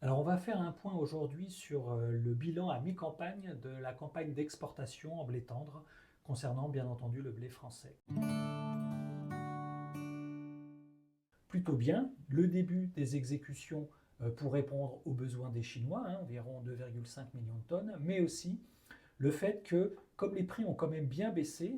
Alors, on va faire un point aujourd'hui sur le bilan à mi-campagne de la campagne d'exportation en blé tendre, concernant bien entendu le blé français. Plutôt bien, le début des exécutions pour répondre aux besoins des Chinois, environ 2,5 millions de tonnes, mais aussi le fait que, comme les prix ont quand même bien baissé,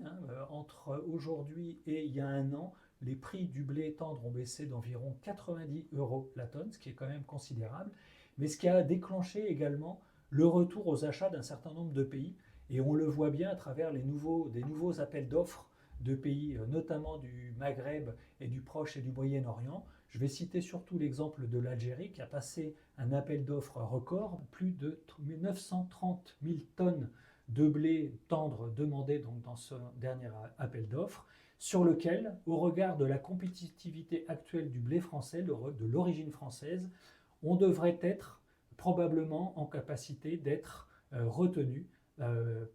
entre aujourd'hui et il y a un an, les prix du blé tendre ont baissé d'environ 90 euros la tonne, ce qui est quand même considérable, mais ce qui a déclenché également le retour aux achats d'un certain nombre de pays, et on le voit bien à travers des nouveaux appels d'offres de pays, notamment du Maghreb et du Proche et du Moyen-Orient. Je vais citer surtout l'exemple de l'Algérie qui a passé un appel d'offres record, plus de 930 000 tonnes de blé tendre demandé donc dans ce dernier appel d'offres, sur lequel, au regard de la compétitivité actuelle du blé français, de l'origine française, on devrait être probablement en capacité d'être retenu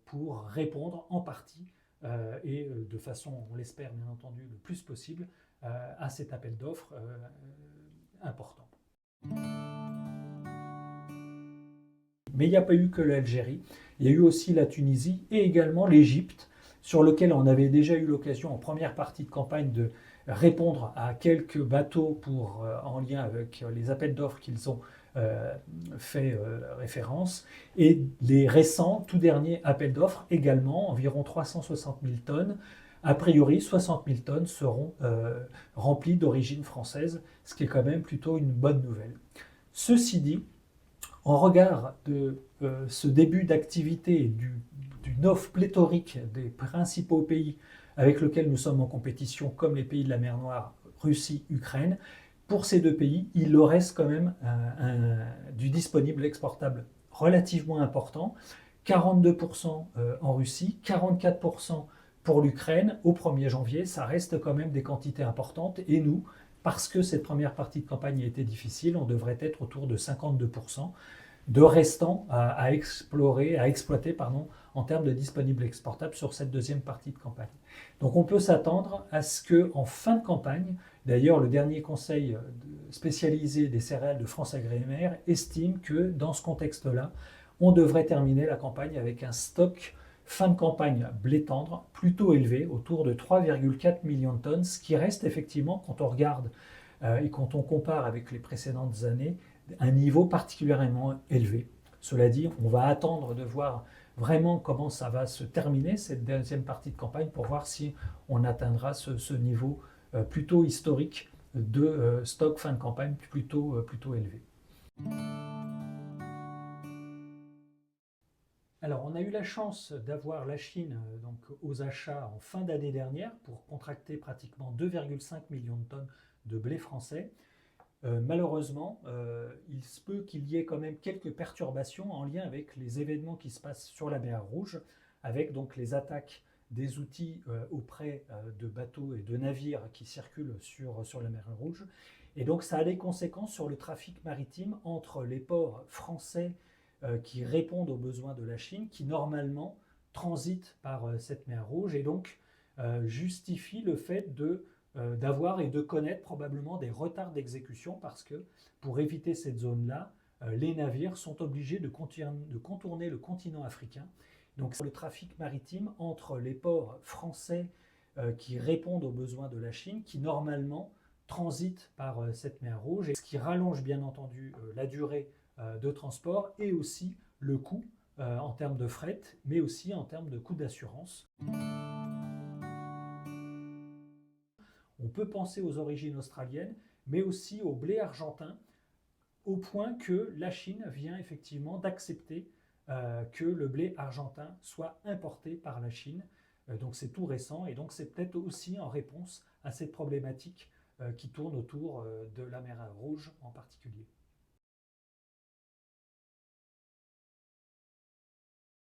pour répondre en partie et de façon, on l'espère bien entendu, le plus possible à cet appel d'offres important. Mais il n'y a pas eu que l'Algérie, il y a eu aussi la Tunisie et également l'Égypte, sur lequel on avait déjà eu l'occasion en première partie de campagne de répondre à quelques bateaux en lien avec les appels d'offres qu'ils ont fait référence. Et les récents, tout derniers appels d'offres également, environ 360 000 tonnes. A priori, 60 000 tonnes seront remplies d'origine française, ce qui est quand même plutôt une bonne nouvelle. Ceci dit, en regard de ce début d'activité et d'une offre pléthorique des principaux pays avec lesquels nous sommes en compétition, comme les pays de la mer Noire, Russie, Ukraine, pour ces deux pays, il leur reste quand même du disponible exportable relativement important, 42% en Russie, 44% pour l'Ukraine au 1er janvier, ça reste quand même des quantités importantes, et nous, parce que cette première partie de campagne a été difficile, on devrait être autour de 52% de restants à exploiter en termes de disponibles exportables sur cette deuxième partie de campagne. Donc on peut s'attendre à ce qu'en fin de campagne, d'ailleurs le dernier conseil spécialisé des céréales de France Agrimaire estime que dans ce contexte-là, on devrait terminer la campagne avec un stock fin de campagne blé tendre plutôt élevé, autour de 3,4 millions de tonnes, ce qui reste effectivement, quand on regarde et quand on compare avec les précédentes années, un niveau particulièrement élevé. Cela dit, on va attendre de voir vraiment comment ça va se terminer, cette deuxième partie de campagne, pour voir si on atteindra ce niveau plutôt historique de stock fin de campagne plutôt élevé. Alors, on a eu la chance d'avoir la Chine donc, aux achats en fin d'année dernière pour contracter pratiquement 2,5 millions de tonnes de blé français. Malheureusement, il se peut qu'il y ait quand même quelques perturbations en lien avec les événements qui se passent sur la mer Rouge, avec donc les attaques des outils auprès de bateaux et de navires qui circulent sur la mer Rouge. Et donc ça a des conséquences sur le trafic maritime entre les ports français qui répondent aux besoins de la Chine, qui normalement transitent par cette mer Rouge, et donc justifie le fait d'avoir et de connaître probablement des retards d'exécution, parce que pour éviter cette zone-là, les navires sont obligés de contourner le continent africain. Donc le trafic maritime entre les ports français qui répondent aux besoins de la Chine, qui normalement transitent par cette mer Rouge, et ce qui rallonge bien entendu la durée de transport et aussi le coût en termes de fret, mais aussi en termes de coût d'assurance. On peut penser aux origines australiennes, mais aussi au blé argentin, au point que la Chine vient effectivement d'accepter que le blé argentin soit importé par la Chine. Donc c'est tout récent, et donc c'est peut-être aussi en réponse à cette problématique qui tourne autour de la mer Rouge en particulier.